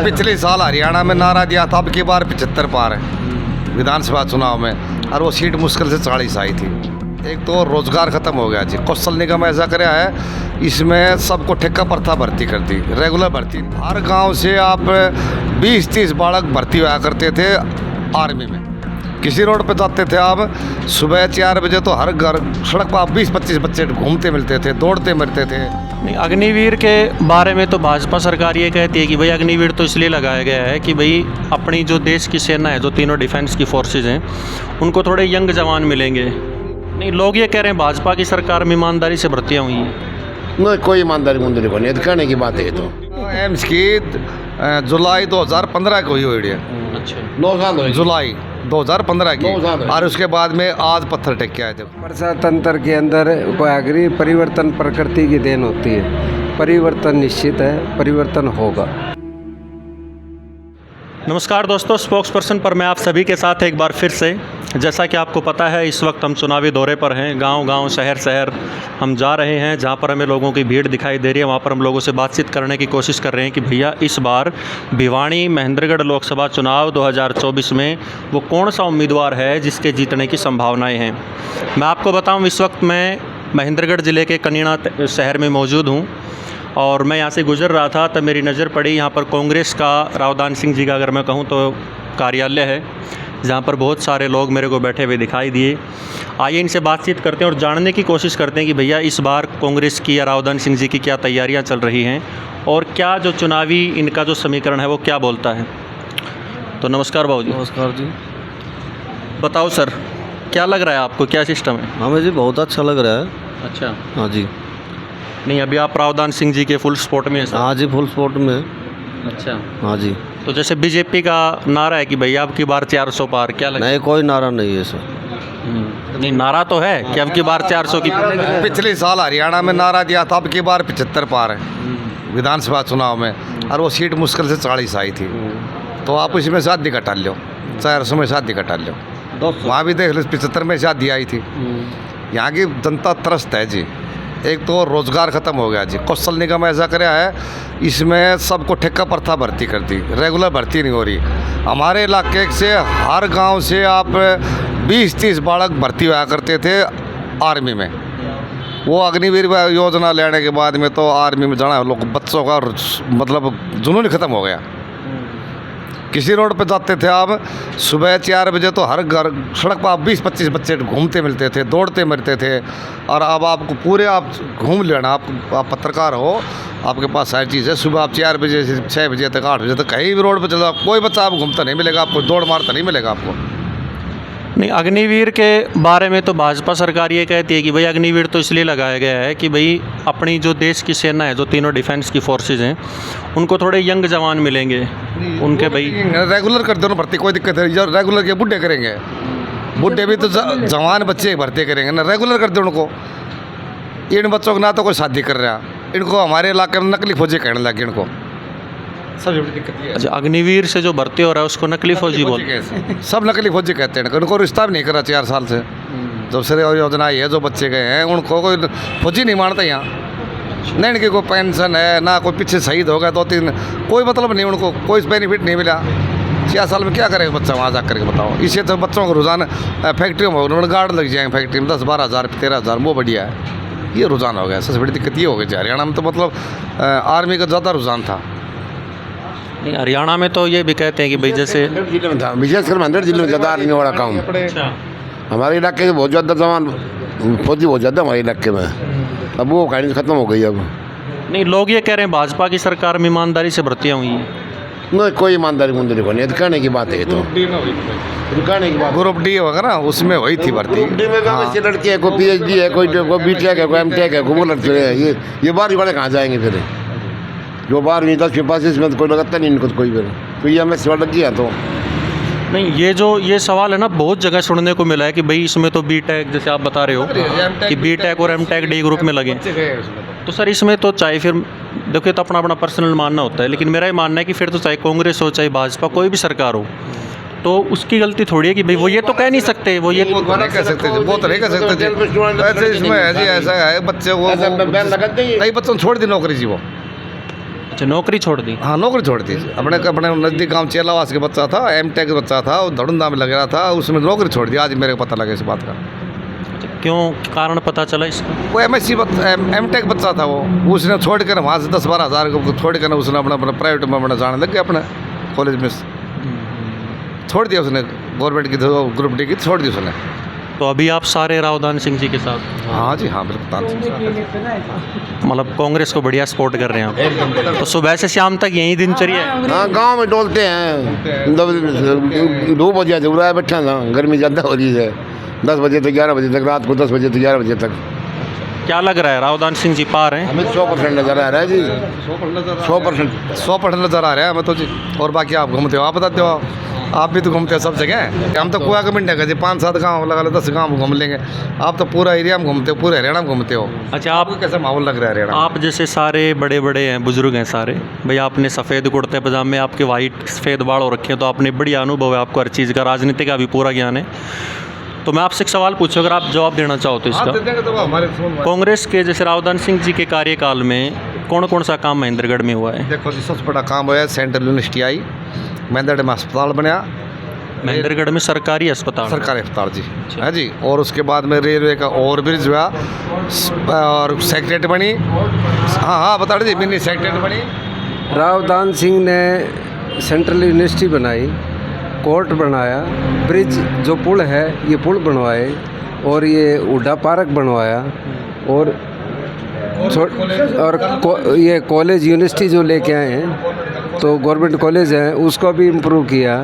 पिछले साल हरियाणा में नारा दिया था, अब की बार 75 पार है विधानसभा चुनाव में, और वो सीट मुश्किल से 40 आई थी। एक तो रोजगार खत्म हो गया जी, कौशल निगम ऐसा कराया है, इसमें सबको ठेका प्रथा भर्ती कर दी, रेगुलर भर्ती। हर गांव से आप 20-30 बालक भर्ती हुआ करते थे आर्मी में। किसी रोड पे जाते थे आप सुबह 4 बजे तो हर घर सड़क पर 20-25 बच्चे घूमते मिलते थे, दौड़ते मिलते थे। नहीं, अग्निवीर के बारे में तो भाजपा सरकार ये कहती है कि भाई अग्निवीर तो इसलिए लगाया गया है कि भाई अपनी जो देश की सेना है, जो तीनों डिफेंस की फोर्सेज हैं, उनको थोड़े यंग जवान मिलेंगे। नहीं, लोग ये कह रहे हैं भाजपा की सरकार में ईमानदारी से भर्तियाँ हुई हैं। नहीं, कोई ईमानदारी मुंदरी को नहीं, कहने की बात है। तो एम्स की जुलाई 2015 को हुई है। अच्छा, 9 साल हो जुलाई 2015 की, 9 साल है। और उसके बाद में आज पत्थर टेक के आए थे। प्रजातंत्र के अंदर अग्नि परिवर्तन प्रकृति की देन होती है, परिवर्तन निश्चित है, परिवर्तन होगा। नमस्कार दोस्तों, स्पोक्स पर्सन पर मैं आप सभी के साथ एक बार फिर से, जैसा कि आपको पता है इस वक्त हम चुनावी दौरे पर हैं। गांव-गांव, शहर-शहर हम जा रहे हैं, जहां पर हमें लोगों की भीड़ दिखाई दे रही है। वहां पर हम लोगों से बातचीत करने की कोशिश कर रहे हैं कि भैया इस बार भिवानी महेंद्रगढ़ लोकसभा चुनाव 2024 में वो कौन सा उम्मीदवार है जिसके जीतने की संभावनाएँ हैं। मैं आपको बताऊँ, इस वक्त मैं महेंद्रगढ़ ज़िले के कनीना शहर में मौजूद हूँ और मैं यहाँ से गुज़र रहा था तब मेरी नज़र पड़ी यहाँ पर कांग्रेस का रावदान सिंह जी का, अगर मैं कहूँ तो कार्यालय है, जहाँ पर बहुत सारे लोग मेरे को बैठे हुए दिखाई दिए। आइए इनसे बातचीत करते हैं और जानने की कोशिश करते हैं कि भैया इस बार कांग्रेस की या रावदान सिंह जी की क्या तैयारियाँ चल रही हैं और क्या जो चुनावी इनका जो समीकरण है वो क्या बोलता है। तो नमस्कार भाऊ जी। नमस्कार जी। बताओ सर, क्या लग रहा है आपको, क्या सिस्टम है? हमें जी बहुत अच्छा लग रहा है। अच्छा, हाँ जी। नहीं अभी आप रावदान सिंह जी के फुल सपोर्ट में हैं सर? हाँ जी, फुल सपोर्ट में। अच्छा, हाँ जी। तो जैसे बीजेपी का नारा है कि भैया अब की बार 400 पार, क्या लगता है? नहीं, कोई नारा नहीं है सर। नहीं, नारा तो है कि अब की बार 400 की। पिछले साल हरियाणा में नारा दिया था, अब की बार 75 पार है विधानसभा चुनाव में, और वो सीट मुश्किल से 40 आई थी। तो आप इसमें शादी कटा लो, 400 में शादी कटा लो, वहाँ भी देख लो 75 में शादी आई थी। यहाँ की जनता त्रस्त है जी। एक तो रोजगार खत्म हो गया जी, कौशल निगम ऐसा कराया है, इसमें सबको ठेका प्रथा भर्ती कर दी, रेगुलर भर्ती नहीं हो रही। हमारे इलाके से हर गांव से आप 20-30 बालक भर्ती हुआ करते थे आर्मी में। वो अग्निवीर योजना लेने के बाद में तो आर्मी में जाना लोग बच्चों का मतलब जुनून खत्म हो गया। किसी रोड पे जाते थे आप सुबह 4 बजे तो हर घर सड़क पर 20-25 बच्चे घूमते मिलते थे, दौड़ते मिलते थे। और अब आपको पूरे आप घूम लेना, आप पत्रकार हो, आपके पास सारी चीज़ है। सुबह आप 4 बजे से 6 बजे तक, 8 बजे तक कहीं भी रोड पे चलो, कोई बच्चा आप घूमता नहीं मिलेगा, आपको दौड़ मारता नहीं मिलेगा आपको। नहीं, अग्निवीर के बारे में तो भाजपा सरकार ये कहती है कि भाई अग्निवीर तो इसलिए लगाया गया है कि भाई अपनी जो देश की सेना है, जो तीनों डिफेंस की फोर्सेज हैं, उनको थोड़े यंग जवान मिलेंगे। उनके भाई रेगुलर कर दो ना भर्ती, कोई दिक्कत है? रेगुलर के बुढ़े करेंगे, बुढ़े भी तो जवान बच्चे भर्ती करेंगे ना, रेगुलर कर दो उनको। इन बच्चों को ना तो कोई शादी कर रहा, इनको हमारे इलाके में नकली फौजी कहने लगे इनको। सबसे बड़ी दिक्कत ये है। अच्छा, अग्निवीर से जो भर्ती हो रहा है उसको नकली फौजी बोलते हैं। सब नकली फौजी कहते हैं, उनको रिश्ता भी नहीं करा 4 साल से। जब से योजना आई है, जो बच्चे गए हैं उनको कोई फौजी नहीं मानता यहाँ। नहीं, इनकी कोई पेंशन है ना, कोई पीछे शहीद हो गया 2-3, कोई मतलब नहीं, उनको कोई बेनिफिट नहीं मिला। 4 साल में क्या करेगा बच्चा वहाँ जा करके, बताओ। इससे तो बच्चों को रुझान फैक्ट्री में उन्होंने गार्ड लग जाएंगे फैक्ट्री में, 10-12 हज़ार 13 हज़ार, वो बढ़िया है। ये रुझान हो गया। सबसे बड़ी दिक्कत ये हो गई हरियाणा में, तो मतलब आर्मी का ज़्यादा रुझान था। नहीं, हरियाणा में तो ये भी कहते हैं कि भाई जैसे जिले में था, विशेषकर महेंद्रगढ़ जिले में ज़्यादा आर्मी वाला काम। हमारे इलाके से बहुत ज़्यादा जवान फौजी बहुत ज़्यादा हमारे इलाके में। अब वो कहानी खत्म हो गई। अब नहीं, लोग ये कह रहे हैं भाजपा की सरकार में ईमानदारी से भर्तियाँ हुई हैं। नहीं, कोई ईमानदारी मुंदरी को नहीं, कहने की बात है। तो कहने की बात, ग्रुप डी होगा ना, उसमें हुई थी भर्ती। वैसे लड़के है, कोई PhD है, कोई BTech है, कोई MTech है, वो लड़के हैं। ये 12वीं वाले कहाँ जाएंगे फिर? जो 12वीं 10वीं पास इसमें तो कोई लगता नहीं इनको, कोई फिर तो ये MS वाला लग गया। तो नहीं, ये सवाल है ना, बहुत जगह सुनने को मिला है कि भाई इसमें तो BTech, जैसे आप बता रहे हो कि BTech और MTech डी ग्रुप में लगे। तो सर इसमें तो चाहे फिर देखिए, तो अपना अपना पर्सनल मानना होता है, लेकिन मेरा ये मानना है कि फिर तो चाहे कांग्रेस हो चाहे भाजपा, कोई भी सरकार हो, तो उसकी गलती थोड़ी है कि भाई वो ये तो कह नहीं सकते, वो ये नहीं कह सकते, वो तो नहीं कह सकते। ऐसे इसमें है जी, ऐसा है बच्चे को, कई बच्चों ने छोड़ दी नौकरी जी। वो अच्छा, नौकरी छोड़ दी। हाँ नौकरी छोड़ दी। अपने अपने नज़दीक गांव चेलावास के बच्चा था, M.Tech बच्चा था, वो धड़ुंदा में लग रहा था, उसमें नौकरी छोड़ दी। आज मेरे को पता लगा इस बात का। क्यों कारण पता चला इसका? वो M.Tech बच्चा था, वो उसने छोड़ कर वहाँ से 10-12 हज़ार को छोड़ कर उसने अपना अपना प्राइवेट में अपना जाने लग गया, अपने कॉलेज में छोड़ दिया उसने। गवर्नमेंट की ग्रुप डी की छोड़ दी उसने। तो अभी आप सारे रावदान सिंह जी के साथ? हाँ जी हाँ बिल्कुल। मतलब कांग्रेस को बढ़िया सपोर्ट कर रहे हैं आप। तो सुबह से शाम तक यही दिनचर्या है? हाँ गांव में डोलते हैं, 2 बजे से उड़ा बैठा था, गर्मी ज़्यादा हो रही है, 10 बजे से 11 बजे तक, रात को 10 बजे से 11 बजे तक। क्या लग रहा है, रावदान सिंह जी पार हैं? हमें 100% नज़र आ रहा है जी, 100% नज़र आ रहा है हमें तो जी। और बाकी आप घूमते हो, आप बताते हो, आप भी तो घूमते हो सब जगह। हम तो कुआ का मिनट है जी, 5-7 गाँव लगा लो, 10 गाँव घूम लेंगे। आप तो पूरा एरिया में घूमते हो, पूरे हरियाणा में घूमते हो। अच्छा, आप कैसा माहौल लग रहा है हरियाणा? आप जैसे सारे बड़े बड़े हैं, बुजुर्ग हैं सारे, भाई आपने सफ़ेद कुर्ते पजामे, आपके वाइट सफ़ेद बाल हो रखे हैं, तो आपने बढ़िया अनुभव है, आपको हर चीज़ का, राजनीति का भी पूरा ज्ञान है। तो मैं आपसे एक सवाल पूछूं, अगर आप जवाब देना चाहो तो इसका। कांग्रेस के जैसे रावदान सिंह जी के कार्यकाल में कौन कौन सा काम महेंद्रगढ़ में हुआ है? देखो जी, सबसे बड़ा काम हुआ है, सेंट्रल यूनिवर्सिटी आई, महेंद्रगढ़ में अस्पताल बनया, महेंद्रगढ़ में सरकारी अस्पताल? सरकारी अस्पताल जी है जी। और उसके बाद में रेलवे का ओवर ब्रिज हुआ, और सेक्रेटरीट बनी। हाँ बता दीजिए, मिनी सेक्रेटरीट बनी। रावदान सिंह ने सेंट्रल यूनिवर्सिटी बनाई, कोर्ट बनाया, ब्रिज जो पुल है ये पुल बनवाए, और ये हुड्डा पार्क बनवाया, और ये कॉलेज यूनिवर्सिटी जो लेके आए हैं, तो गवर्नमेंट कॉलेज है उसको भी इम्प्रूव किया।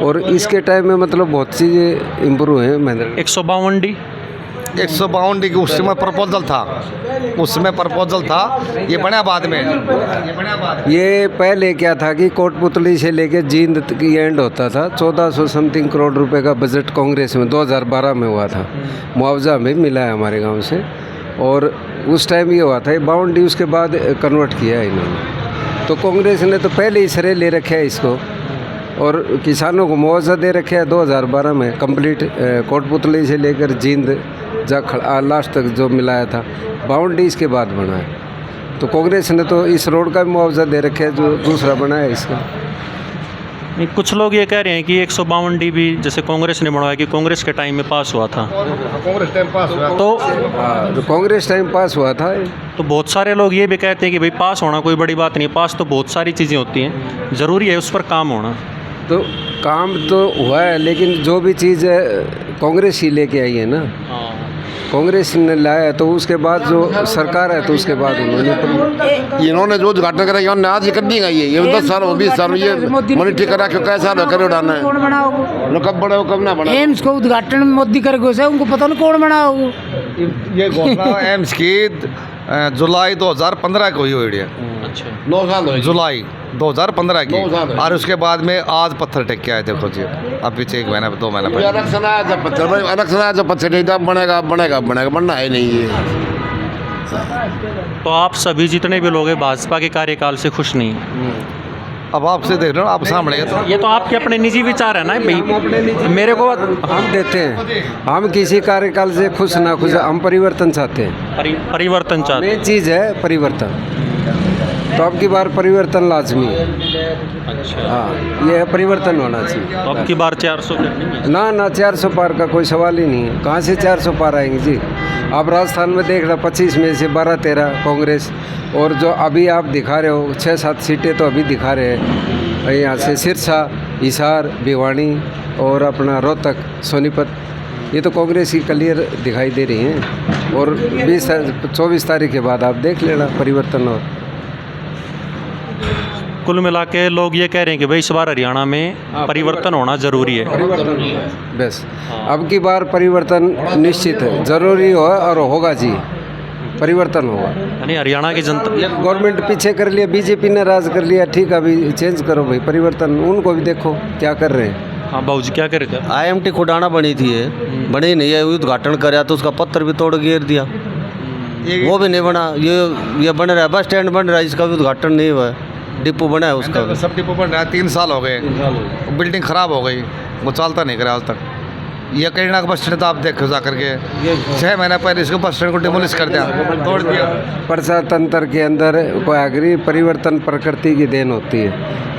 और इसके टाइम में मतलब बहुत चीज़ें इम्प्रूव हैं महेंद्र। 152D 152D की उस समय प्रपोजल था, ये बना बाद में, ये पहले क्या था कि कोटपुतली से लेके जींद की एंड होता था। 1400 समथिंग करोड़ रुपए का बजट कांग्रेस में 2012 में हुआ था, मुआवजा में मिला है हमारे गांव से। और उस टाइम ये हुआ था, ये बाउंड्री उसके बाद कन्वर्ट किया है इन्होंने। तो कांग्रेस ने तो पहले ही श्रेय ले रखे है इसको, और किसानों को मुआवजा दे रखे है 2012 में कंप्लीट, कोटपुतली से लेकर जींद लास्ट तक जो मिलाया था। बाउंड्री इसके बाद बना है, तो कांग्रेस ने तो इस रोड का भी मुआवजा दे रखे है जो दूसरा बना है इसका। कुछ लोग ये कह रहे हैं कि 152D भी जैसे कांग्रेस ने बनवाया कि कांग्रेस के टाइम में पास हुआ था, कांग्रेस टाइम पास हुआ तो कांग्रेस टाइम पास हुआ था। तो बहुत सारे लोग ये भी कहते हैं कि भाई पास होना कोई बड़ी बात नहीं, पास तो बहुत सारी चीज़ें होती हैं, ज़रूरी है उस पर काम होना। तो काम तो हुआ है, लेकिन जो भी चीज़ है कांग्रेस ही लेके आई है ना, कांग्रेस ने लाया, तो उसके बाद जो सरकार है तो उसके बाद इन्होंने जो उद्घाटन करा इन्होंने आज ही कर दी गई है, ये 10 साल 20 साल ये मनी ठीक करा के कैसा करे उड़ाना है, कौन बनाओगे? कब बड़ा हो कब ना बड़ा। एम्स को उद्घाटन मोदी कर गए, उनको पता नहीं कौन बनाओगे। ये घोषणा एम्स की जुलाई 2015 को हुई हुई है। अच्छा, 9 साल हो जुलाई 2015 की, 9 साल है। और उसके बाद में आज पत्थर टेक के आए। देखो जी, अब पीछे 1 महीना 2 महीना पहले इलेक्शन आया जब पत्थर भाई, इलेक्शन आया जब पत्थर नहीं था, बनेगा बनना है नहीं ये। तो आप सभी जितने भी लोग हैं भाजपा के कार्यकाल से खुश नहीं हैं? अब आपसे देख रहे हो, आप सामने है तो ये तो आपके अपने निजी विचार है ना भाई, मेरे को हम देते हैं, हम किसी कार्यकाल से खुश ना खुश, हम परिवर्तन चाहते हैं। परिवर्तन चाहते हैं। मेन चीज़ है परिवर्तन, तो अब की बार परिवर्तन लाजमी है। अच्छा, हाँ, ये परिवर्तन होना चाहिए। तो अब की बार 400 करनी है? ना 400 पार का कोई सवाल ही नहीं है, कहाँ से 400 पार आएंगे जी। आप राजस्थान में देख रहे 25 में से 12-13 कांग्रेस, और जो अभी आप दिखा रहे हो 6-7 सीटें तो अभी दिखा रहे हैं, यहाँ से सिरसा, हिसार, भिवानी और अपना रोहतक, सोनीपत, ये तो कांग्रेस की क्लियर दिखाई दे रही हैं। और 24 तारीख के बाद आप देख लेना परिवर्तन। और कुल मिला के लोग ये कह रहे हैं कि भाई इस बार हरियाणा में परिवर्तन होना ज़रूरी है। बस अब की बार परिवर्तन निश्चित है, ज़रूरी हो और होगा जी, परिवर्तन होगा। यानी हरियाणा की जनता, गवर्नमेंट पीछे कर लिया, बीजेपी ने राज कर लिया, ठीक है अभी चेंज करो भाई, परिवर्तन उनको भी देखो क्या कर रहे हैं। हाँ बाबू जी क्या कर रहे थे? IMT खुडाना बनी थी, ये बनी नहीं है, उद्घाटन कराया तो उसका पत्थर भी तोड़ गिर दिया, वो भी नहीं बना। ये बन रहा है, बस स्टैंड बन रहा है, इसका भी उद्घाटन नहीं हुआ है, डिपो बना है उसका भी। सब डिपो बन रहा है, 3 साल हो गए, बिल्डिंग ख़राब हो गई, वो चलता नहीं करा आज तक। ये करीना का बस स्टैंड तो आप देखो जा करके 6 महीने पहले इसको बस स्टैंड को डिमोलिश कर दिया, तोड़ दिया। प्रजातंत्र के अंदर कोई परिवर्तन प्रकृति की देन होती है,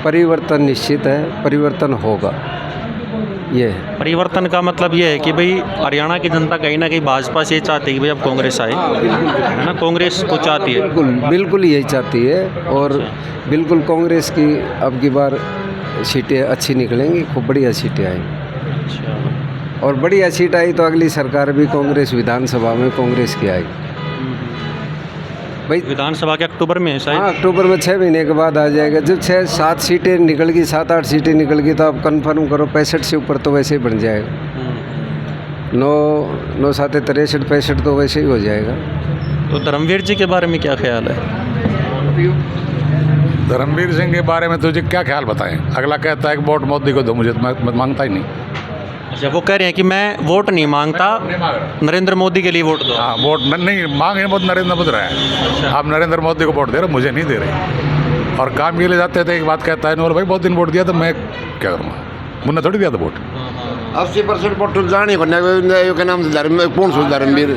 परिवर्तन निश्चित है, परिवर्तन होगा। ये है परिवर्तन का मतलब ये है कि भाई हरियाणा की जनता कहीं ना कहीं भाजपा से ये चाहती है कि भाई अब कांग्रेस आए, है ना, कांग्रेस को चाहती है। बिल्कुल बिल्कुल यही चाहती है और बिल्कुल कांग्रेस की अब की बार सीटें अच्छी निकलेंगी, खूब बढ़िया सीटें आएंगी और बढ़िया सीट आई तो अगली सरकार भी कांग्रेस विधानसभा में कांग्रेस की आएगी भाई। विधानसभा के अक्टूबर में है शायद। हाँ, अक्टूबर में 6 महीने के बाद आ जाएगा। जब 6-7 सीटें निकल गई, 7-8 सीटें निकल गई तो आप कंफर्म करो 65 से ऊपर तो वैसे ही बन जाएगा। 9 7 63 65 तो वैसे ही हो जाएगा। तो धर्मवीर जी के बारे में क्या ख्याल है? धर्मवीर सिंह के बारे में तुझे क्या ख्याल बताएं? अगला कहता है कि वोट मोदी को दो, मुझे तो मैं मांगता ही नहीं। अच्छा, वो कह रहे हैं कि मैं वोट नहीं मांगता, नरेंद्र मोदी के लिए वोट दो। हाँ, वोट नहीं मांगे, बहुत नरेंद्र मोदी रहा है। आप नरेंद्र मोदी को वोट दे रहे हो, मुझे नहीं दे रहे। और काम के लिए जाते थे, एक बात कहता है नूर भाई बहुत दिन वोट दिया तो मैं क्या करूँगा, मुन्ने थोड़ी दिया था वोट। 80% बोटल जाने को के नाम से धर्म कौन सो धर्मवीर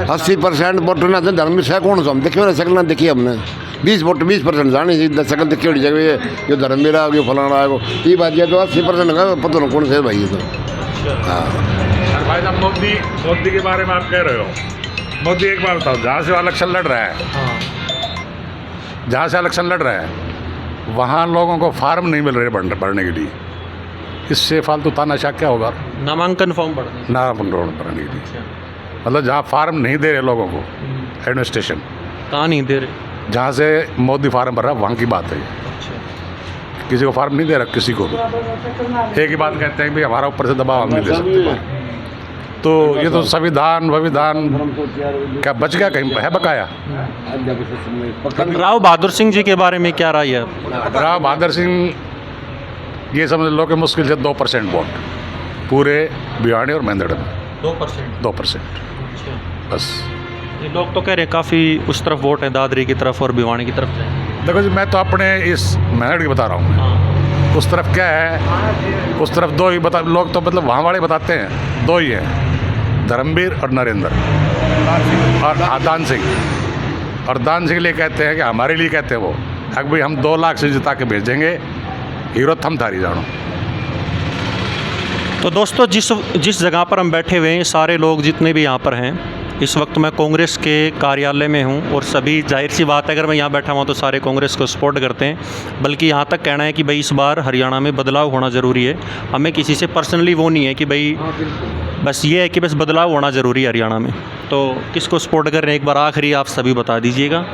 80% बोटल ना धर्मवीर से कौन सो हम देखिए ना शकल ना देखिए हमने 20% जाने शकल देखिए जगह ये धर्मवीर आ गया फलाना आ गया ये बात ये तो 80% का पता नहीं कौन से भाई ये तो। हाँ भाई साहब मोदी के बारे में आप कह रहे हो, मोदी एक बार बताओ, जहाँ से इलेक्शन लड़ रहा है, जहाँ से इलेक्शन लड़ रहा है वहाँ लोगों को फार्म नहीं मिल रहे भरने के लिए। इससे फालतू तानाशाह क्या होगा? नामांकन फॉर्म भरने भरने के लिए मतलब जहाँ फार्म नहीं दे रहे लोगों को एडमिनिस्ट्रेशन, कहाँ नहीं दे रहे? जहाँ से मोदी फार्म भर रहा है वहाँ की बात है। किसी को फार्म नहीं दे रहा, किसी को भी एक ही बात कहते हैं कि हमारा ऊपर से दबाव हम नहीं दे सकते। तो ये तो संविधान क्या बच गया, कहीं है बकाया? राव बहादुर सिंह जी के बारे में क्या राय है? राव बहादुर सिंह ये समझ लो कि मुश्किल से 2% वोट पूरे भिवानी और मेंदड़ में 2%। बस ये लोग तो कह रहे हैं काफ़ी उस तरफ वोट है, दादरी की तरफ और भिवानी की तरफ है। देखो जी, मैं तो अपने इस मेंदड़ की बता रहा हूँ। उस तरफ क्या है, उस तरफ दो ही बता लोग तो मतलब वहाँ वाले बताते हैं, दो ही हैं, धर्मवीर और नरेंद्र और दान सिंह। और दान सिंह लिए कहते हैं कि हमारे लिए कहते हैं वो अगर भाई हम 2 लाख से जिता के भेजेंगे, हीरो थम थारी जानो। तो दोस्तों जिस जगह पर हम बैठे हुए हैं, सारे लोग जितने भी यहाँ पर हैं, इस वक्त मैं कांग्रेस के कार्यालय में हूँ और सभी, जाहिर सी बात है अगर मैं यहाँ बैठा हुआ तो सारे कांग्रेस को सपोर्ट करते हैं। बल्कि यहाँ तक कहना है कि भाई इस बार हरियाणा में बदलाव होना ज़रूरी है। हमें किसी से पर्सनली वो नहीं है कि भाई बस ये है कि बस बदलाव होना ज़रूरी है हरियाणा में। तो किसको सपोर्ट कर रहे हैं, एक बार आखिरी आप सभी बता दीजिएगा।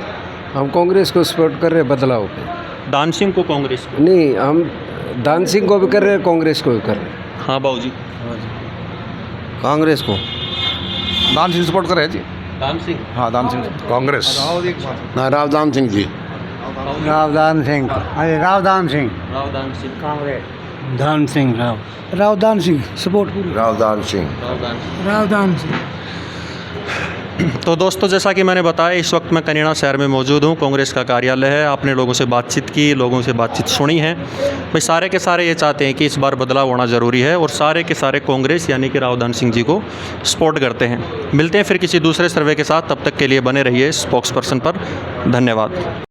हम कांग्रेस को सपोर्ट कर रहे हैं, बदलाव पे। दान सिंह को कांग्रेस को? नहीं, हम दान सिंह को भी कर रहे हैं, कांग्रेस को भी कर रहे हैं। हाँ बाबू जी, कांग्रेस को। दान सिंह सपोर्ट कर रहे हैं जी। दान सिंह? हाँ, दान सिंह कांग्रेस। ना रावदान सिंह जी, रावदान सिंह, अरे रावदान सिंह, रावदान सिंह कांग्रेस, दान सिंह, रावदान सिंह सपोर्ट, रावदान सिंह, रावदान सिंह। तो दोस्तों, जैसा कि मैंने बताया, इस वक्त मैं कनीना शहर में मौजूद हूँ। कांग्रेस का कार्यालय है। आपने लोगों से बातचीत की, लोगों से बातचीत सुनी है। भाई सारे के सारे ये चाहते हैं कि इस बार बदलाव होना ज़रूरी है और सारे के सारे कांग्रेस यानी कि रावदान सिंह जी को सपोर्ट करते हैं। मिलते हैं फिर किसी दूसरे सर्वे के साथ, तब तक के लिए बने रहिए स्पोक्स पर्सन पर। धन्यवाद।